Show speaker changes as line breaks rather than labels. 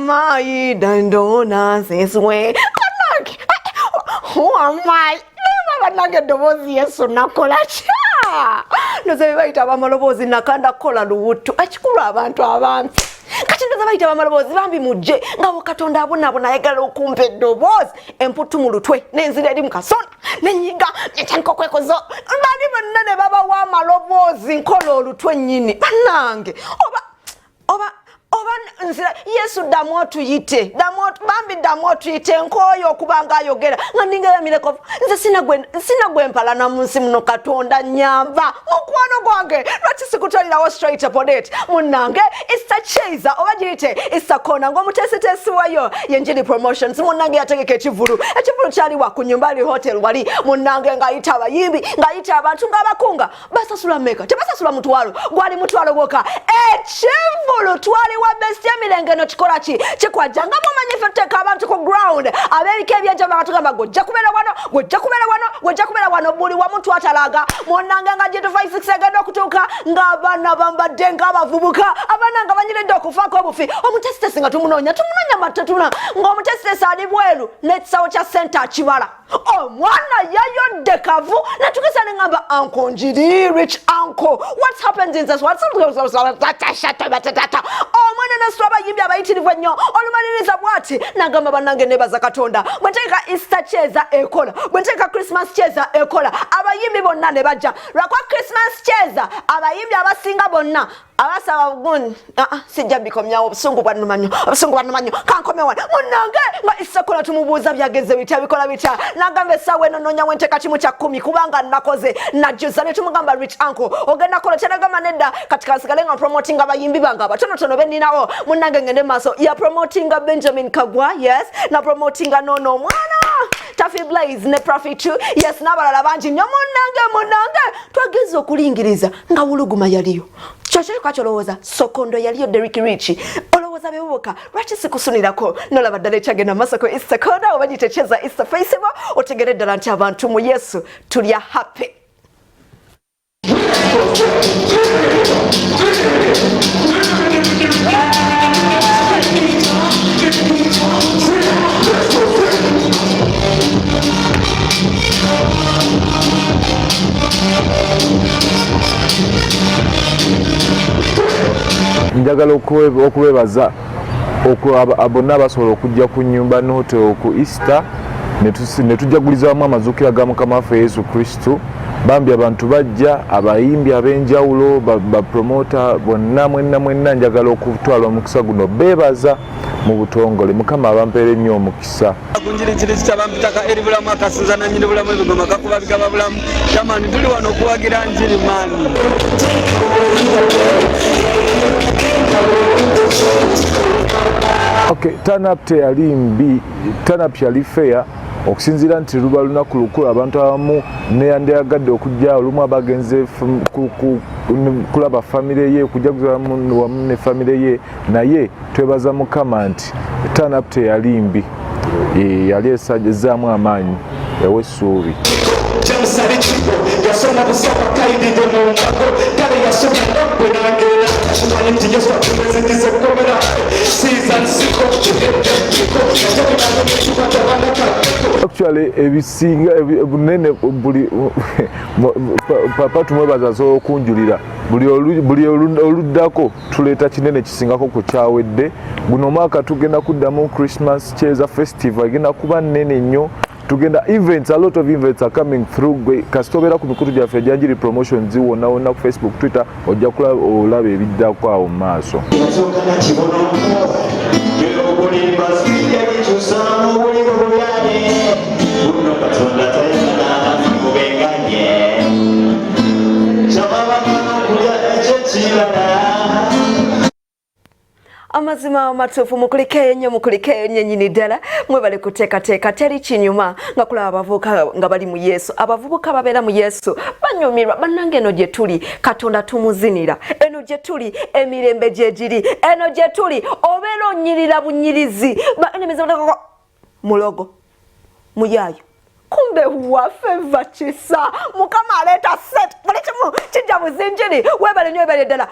my dandona this way. Who am I? Banange dobozi Yesu nakola cha. Noze bayita bamalobozi nakanda kola luwutu. Achikulu abantu abantu. Kati ndoza bayita bamalobozi bambi mujje nga Katonda abona yagala okumpa eddobozi emputu mu lutwe n'enzira eri mu kasona n'enyiga ekyankokwekozo bali bonna ne baba wa malobozi nkola olutwe nnyini banange oba nzira Yesu damu tuyite bambi damu tuyite nkoyo okubanga ayogera nga ninga yamireko nze sina gwempala na munsi muno Katonda nyamba okwano gwange lwaki sikutalirawo straight upon it munange Easter Cheza oba giyite Easter Corner ng'omutesitesi wayo yenjiri promotions munange yategeka ekivulu kyali wa ku nyumba ali hotel wali munange ngayita abayimbi ngayita abantu ng'abakunga basasula meka tebasasula mutwalo gwali mutwalo gwoka ekivulu twali wa best yamirenge no kikola ki kikwajanga mu manifesteka abantu ku ground abebika ebyenjama batugamba gojja kubera wano buli wamu twatalaga munange nga G256 agenda okutuuka ng'abaana bambadde ng'abavubuka abaana nga banyiridde okufaako obufi omutesitesi nga tumunonya matatuna ng'omutesitesi ali bweru n'ekisawo kya senta kibala omwana yayodde kavu natukisa nengamba uncle njiri rich uncle what happens in this what omwana nasula abayimbi abayitirivu ennyo olumaliriza bwati nagamba bannange nebaza Katonda bwe nteeka Easter Cheza ekola bwe nteeka Christmas Cheza ekola abayimbi bonna ne bajja lwakwa Christmas Cheza abayimbi abasinga bonna abasaba bugundi sijja bikomyawo obusungu bwannumanyo kankomewana munange nga Easter kola tumubuuza byageze bitya bikola bitya nagamba essaawa eno nonya wenteeka kimu kya 10 kubanga nakoze najjuza ne tumugamba rich uncle ogenda kola kyanagamba nedda kati kansigale nga promoting abayimbi bange abatonotono benninawo munange ngende maaso ya promoting Benjamin Kagwa yes na promoting nono mwana Taffy Blaze ne Profit 2 yes n'abalala bangi nnyo munange twageza okulingiriza nga wuluguma yaliyo Chocho kwacholowooza Sokondo yaliyo Derrick Rich olowooza bebubuka lwaki sikusunirako nolaba ddala ekyagenda maaso ku Easter Corner oba giyite Cheza Easter Festival otegere ddala nti abantu mu Yesu tulya happy.
Njagala okubebaza abonna abasobola okujja ku nnyumba ne hotel ku Easter ne tujaguliza wamu amazuukira ga Mukama waffe Yesu Kristo bambi abantu bajja abayimbi ab'enjawulo bapromota bonna mwenna njagala okutwala omukisa guno beebaza mu butongole Mukama abampeere nnyo omukisa
kunjiri kirisita bampitaka eri bulamu akasinza na nyiri bulamu ebigoma kakuba bigaba bulamu tamani tuli wano okuwagira njiri maani
Okay, turn up teyali mbi turn up yali fair okusinziira nti luba lunaku lukulu abantu abamu neyandeyagadde okujja olumu abagenze kulaba famire ye okujaguza wamu ne famire ye naye twebaza Mukama nti turn up teyali mbi yali esajjezaamu amaanyi ewa essuubi actually ebisinga bunene buli papa tumwebaza so okunjulira buli oluddako tuleeta kinene kisingako ku kyawedde guno mwaka tugenda kuddamu Christmas Cheza Festival egenda kuba nnene nnyo tugenda events a lot of events are coming through kasitobera ku mikutu gyaffe egyanjiri promotions wonna ku Facebook Twitter ojja olaba ebiddako awo mu maaso
amazima amatuufu mukulikeyo nnyo nnyini ddala mwebale kuteekateeka teri kinyuma nga kulaba abavubuka nga bali mu Yesu abavubuka babeera mu Yesu banyumirwa bannange eno gye tuli Katonda tumuzinira eno gye tuli emirembe gye giri eno gye tuli obeera onyirira bunyirizi mulogo muyaayo kumbe waffe vachisa Mukama aleeta set buli kimu kijja buzinjiri webale nnyo ebale ddala